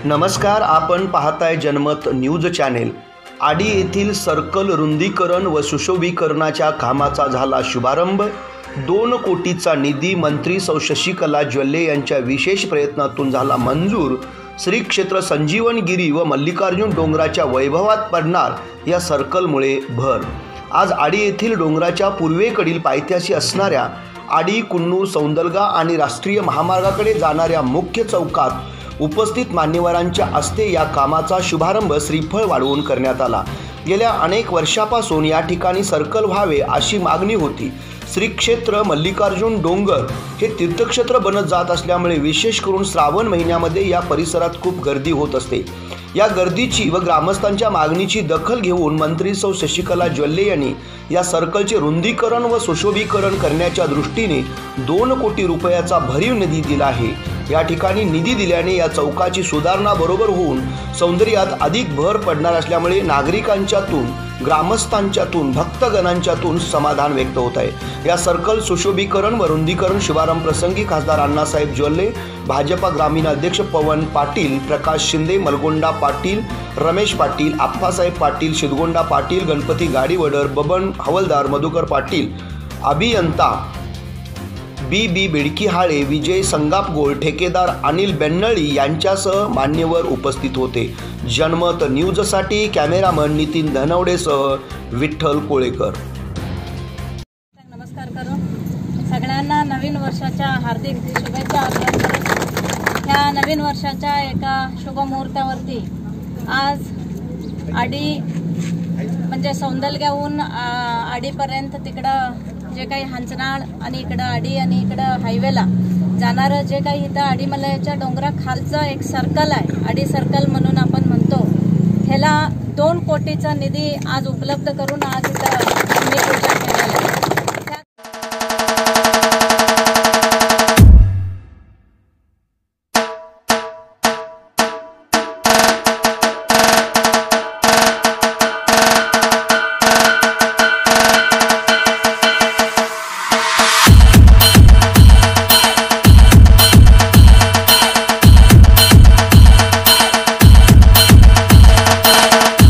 नमस्कार, आपण पाहताय जनमत न्यूज चॅनेल। आडी येथील सर्कल रुंदीकरण व सुशोभीकरणाच्या कामाचा झाला शुभारंभ। 2 कोटीचा निधी मंत्री सौ शशिकला ज्वल्ले यांच्या विशेष प्रयत्नातून झाला मंजूर। श्री क्षेत्र संजीवनगिरी व मल्लिकार्जुन डोंगराच्या वैभवात पडणार या सर्कलमुळे भर। आज आडी येथील डोंगराच्या पूर्वेकडील पायथ्याशी असणाऱ्या आडी कुन्नूर सौंदलगा आणि राष्ट्रीय महामार्गाकडे जाणाऱ्या मुख्य चौकात उपस्थित मान्यवरांच्या हस्ते या कामाचा शुभारंभ श्रीफळ वाढवून करण्यात आला। गेल्या अनेक वर्षापासून या ठिकाणी सर्कल व्हावे अशी मागणी होती। श्री क्षेत्र मल्लिकार्जुन डोंगर हे तीर्थक्षेत्र बनत जात असल्यामुळे विशेष करून श्रावण महिन्यामध्ये या परिसरात खूप गर्दी होत असते। या गर्दीची व ग्रामस्थांच्या मागणीची दखल घेऊन मंत्री सौ शशिकला ज्वल्ले यांनी या सर्कलचे रुंदीकरण व सुशोभीकरण करण्याच्या दृष्टीने 2 कोटी रुपयाचा भरीव निधी दिला आहे। या ठिकाणी निधी दिल्याने या चौकाची सुधारणा बरोबर होऊन सौंदर्यात अधिक भर पडणार असल्यामुळे नागरिकांच्यातून, ग्रामस्थांच्यातून, भक्तगणांच्यातून समाधान व्यक्त होत आहे। या सर्कल सुशोभीकरण व रुंदीकरण शुभारंभ प्रसंगी खासदार अण्णासाहेब ज्वल्ले, भाजपा ग्रामीण अध्यक्ष पवन पाटील, प्रकाश शिंदे, मलगोंडा पाटील, रमेश पाटील, आप्पासाहेब पाटील, शिदगोंडा पाटील, गणपती गाडीवडर, बबन हवलदार, मधुकर पाटील, अभियंता बी बेडकीहाळे, विजय संगापगोळ, ठेकेदार अनिल बेन्नळी यांच्यासह मान्यवर उपस्थित होते। जनमत न्यूजसाठी कॅमेरामन नितीन धनवडेसह विठ्ठल कोळेकर। नमस्कार करू सगळ्यांना नवीन वर्षाच्या हार्दिक शुभेच्छा। ह्या नवीन वर्षाच्या एका शुभ मुहूर्तावरती आज आडी म्हणजे सौंदलग्याहून आडीपर्यंत तिकडं जे काही हंचनाळ आणि इकडं आडी आणि इकडं हायवेला जाणारं जे काही इथं आडीमलयाच्या डोंगराखालचं एक सर्कल आहे, आडी सर्कल म्हणून आपण म्हणतो, ह्याला 2 कोटीचा निधी आज उपलब्ध करून आज इथं